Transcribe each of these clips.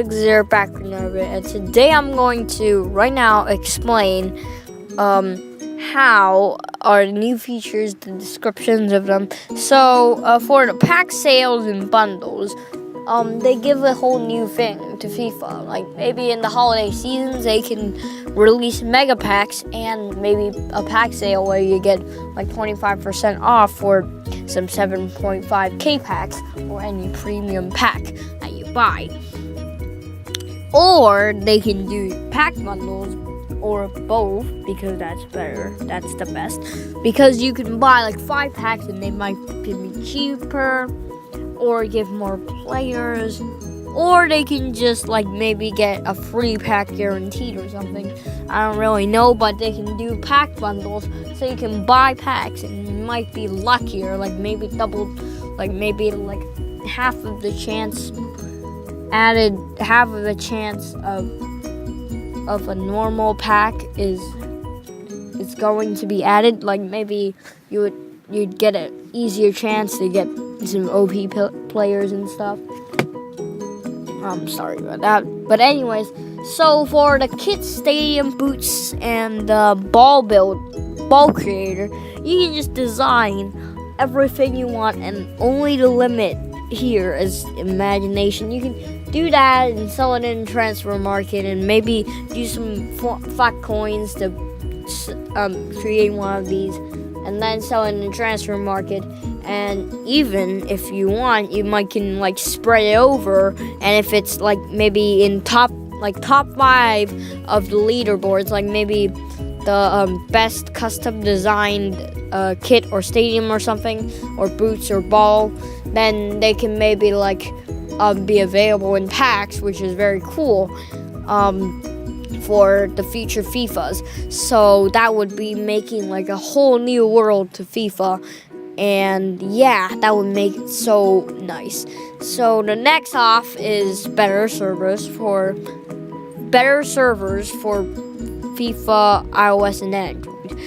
Xer back from Norbit, and today I'm going to right now explain how are new features, the descriptions of them. So for the pack sales and bundles, they give a whole new thing to FIFA. Like maybe in the holiday seasons they can release mega packs and maybe a pack sale where you get like 25% off for some 7.5k packs or any premium pack that you buy. Or they can do pack bundles or both, because that's better, that's the best, because you can buy like 5 packs and they might be cheaper or give more players, or they can just like maybe get a free pack guaranteed or something. I don't really know, but they can do pack bundles so you can buy packs and you might be luckier, like maybe double, like maybe like half of the chance of a normal pack is going to be added. Like maybe you'd get an easier chance to get some OP players and stuff. I'm sorry about that. But anyways, so for the kit, stadium, boots, and the ball creator, you can just design everything you want, and only the limit here is imagination. You can do that and sell it in transfer market, and maybe do some fat coins to create one of these, and then sell it in the transfer market. And even if you want, you can like spread it over, and if it's like maybe in top 5 of the leaderboards, like maybe the best custom designed kit or stadium or something, or boots or ball, then they can maybe be available in packs, which is very cool for the future FIFAs. So that would be making like a whole new world to FIFA, and yeah, that would make it so nice. So the next off is better servers for FIFA, iOS, and Android.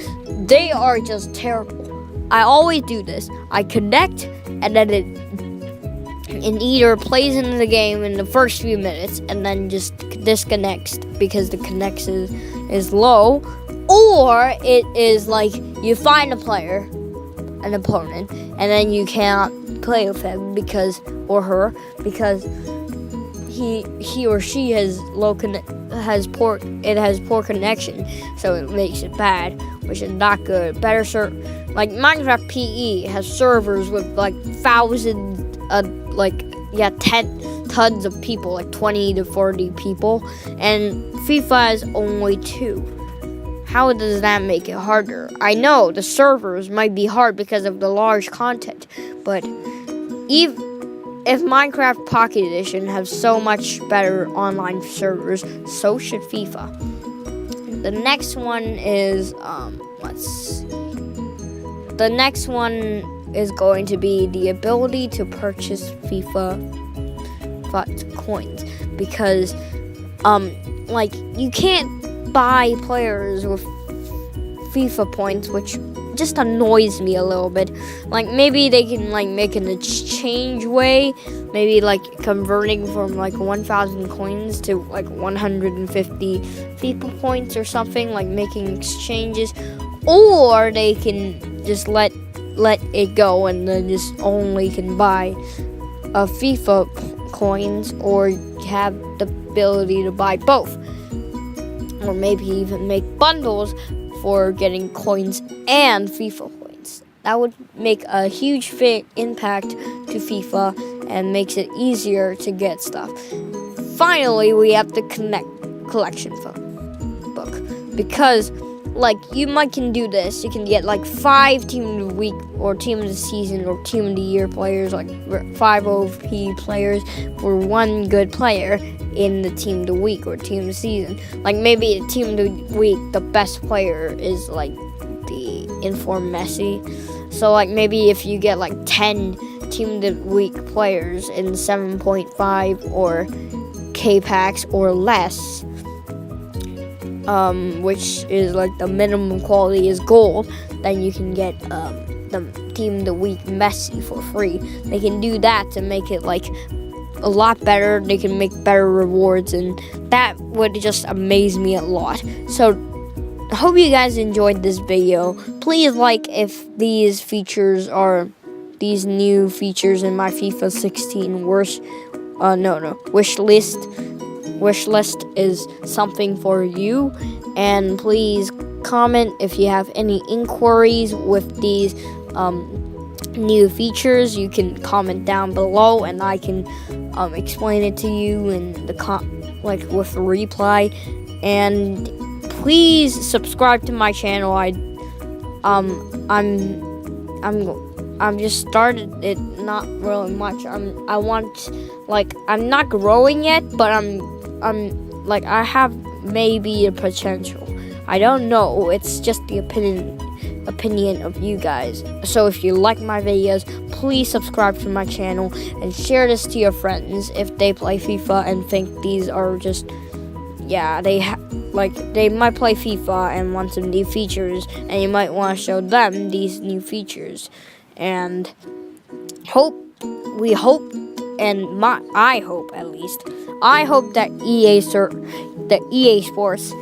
They are just terrible. I always do this. I connect, and then it either plays into the game in the first few minutes and then just disconnects because the connection is low, or it is like you find a player, an opponent, and then you can't play with him or her because he or she has poor connection, so it makes it bad, which is not good. Like Minecraft PE has servers with like thousands, 10 tons of people, like 20 to 40 people, and FIFA is only 2. How does that make it harder? I know the servers might be hard because of the large content, but if Minecraft Pocket Edition has so much better online servers, so should FIFA. The next one is The next one is going to be the ability to purchase FIFA coins, because you can't buy players with FIFA points, which just annoys me a little bit. Like maybe they can make an exchange way, maybe converting from 1,000 coins to 150 FIFA points or something, making exchanges, or they can just let it go and then just only can buy FIFA coins, or have the ability to buy both, or maybe even make bundles for getting coins and FIFA points. That would make a huge impact to FIFA and makes it easier to get stuff. Finally, we have the collection book, because you can do this. You can get 5 team of the week or team of the season or team of the year players, 5 OP players for 1 good player in the team of the week or team of the season. Maybe the team of the week, the best player is the Inform Messi. So maybe if you get 10 team of the week players in 7.5 or K packs or less, which is the minimum quality is gold, then you can get the team of the week Messi for free. They can do that to make it a lot better. They can make better rewards, and that would just amaze me a lot. So hope you guys enjoyed this video. Please like if these new features in my FIFA 16 wish list is something for you. And please comment if you have any inquiries with these new features. You can comment down below, and I can explain it to you in the with a reply. And please subscribe to my channel. I'm just started it, not really much. I'm not growing yet, but I have maybe a potential. I don't know. It's just the opinion of you guys. So if you like my videos, please subscribe to my channel and share this to your friends if they play FIFA and think these are just they might play FIFA and want some new features, and you might want to show them these new features. And I hope that EA Sports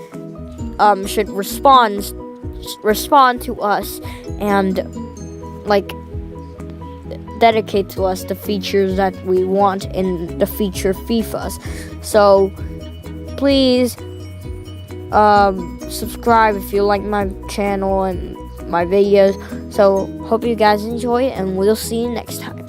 should respond to us and dedicate to us the features that we want in the future FIFAs. So please subscribe if you like my channel and my videos. So hope you guys enjoy it, and we'll see you next time.